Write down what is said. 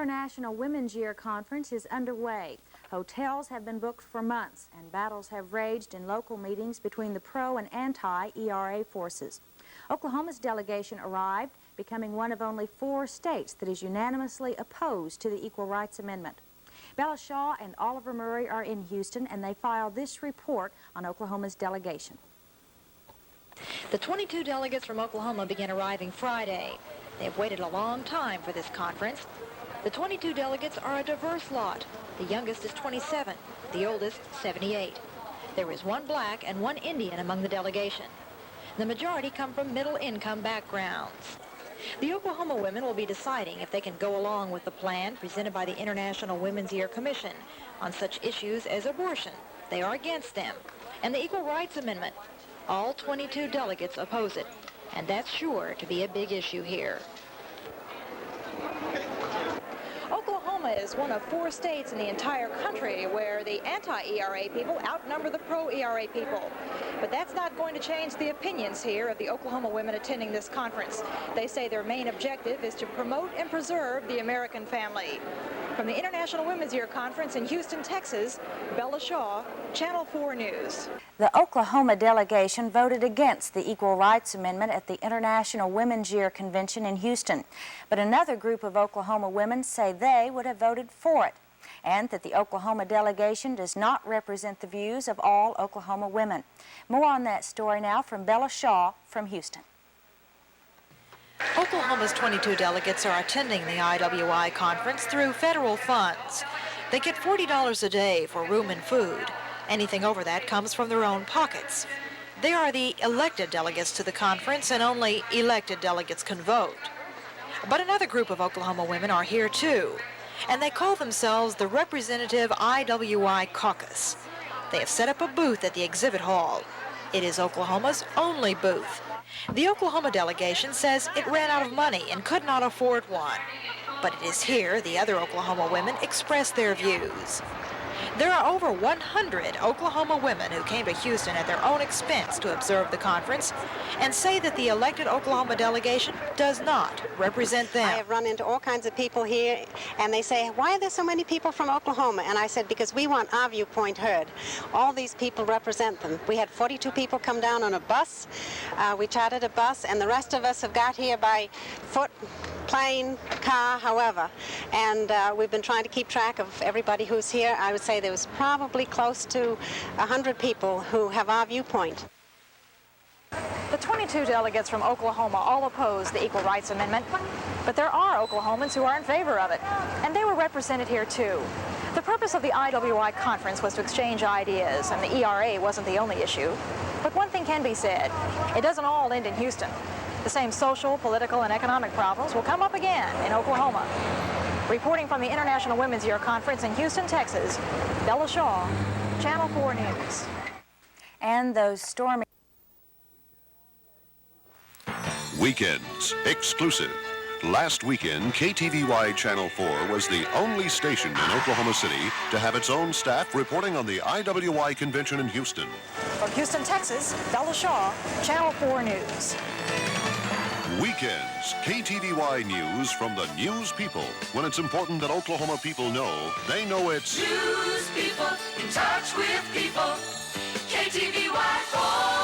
International Women's Year Conference is underway. Hotels have been booked for months, and battles have raged in local meetings between the pro and anti-ERA forces. Oklahoma's delegation arrived, becoming one of only 4 states that is unanimously opposed to the Equal Rights Amendment. Bella Shaw and Oliver Murray are in Houston, and they filed this report on Oklahoma's delegation. The 22 delegates from Oklahoma began arriving Friday. They have waited a long time for this conference. The 22 delegates are a diverse lot. The youngest is 27, the oldest 78. There is 1 black and 1 Indian among the delegation. The majority come from middle-income backgrounds. The Oklahoma women will be deciding if they can go along with the plan presented by the International Women's Year Commission on such issues as abortion. They are against them. And the Equal Rights Amendment. All 22 delegates oppose it. And that's sure to be a big issue here. Oklahoma is one of 4 states in the entire country where the anti-ERA people outnumber the pro-ERA people. But that's not going to change the opinions here of the Oklahoma women attending this conference. They say their main objective is to promote and preserve the American family. From the International Women's Year Conference in Houston, Texas, Bella Shaw, Channel 4 News. The Oklahoma delegation voted against the Equal Rights Amendment at the International Women's Year Convention in Houston. But another group of Oklahoma women say they would have voted for it, and that the Oklahoma delegation does not represent the views of all Oklahoma women. More on that story now from Bella Shaw from Houston. Oklahoma's 22 delegates are attending the IWI conference through federal funds. They get $40 a day for room and food. Anything over that comes from their own pockets. They are the elected delegates to the conference, and only elected delegates can vote. But another group of Oklahoma women are here too, and they call themselves the Representative IWI Caucus. They have set up a booth at the exhibit hall. It is Oklahoma's only booth. The Oklahoma delegation says it ran out of money and could not afford one. But it is here the other Oklahoma women express their views. There are over 100 Oklahoma women who came to Houston at their own expense to observe the conference and say that the elected Oklahoma delegation does not represent them. I have run into all kinds of people here, and they say, why are there so many people from Oklahoma? And I said, because we want our viewpoint heard. All these people represent them. We had 42 people come down on a bus. We chartered a bus, and the rest of us have got here by foot, plane, car, however. And we've been trying to keep track of everybody who's here. I would say there was probably close to 100 people who have our viewpoint. The 22 delegates from Oklahoma all oppose the Equal Rights Amendment, but there are Oklahomans who are in favor of it, and they were represented here too. The purpose of the IWI conference was to exchange ideas, and the ERA wasn't the only issue. But one thing can be said, it doesn't all end in Houston. The same social, political, and economic problems will come up again in Oklahoma. Reporting from the International Women's Year Conference in Houston, Texas, Bella Shaw, Channel 4 News. And those stormy Weekends, exclusive. Last weekend, KTVY Channel 4 was the only station in Oklahoma City to have its own staff reporting on the IWI convention in Houston. From Houston, Texas, Bella Shaw, Channel 4 News. Weekends, KTVY News from the News People. When it's important that Oklahoma people know, they know it's News People, in touch with people. KTVY 4.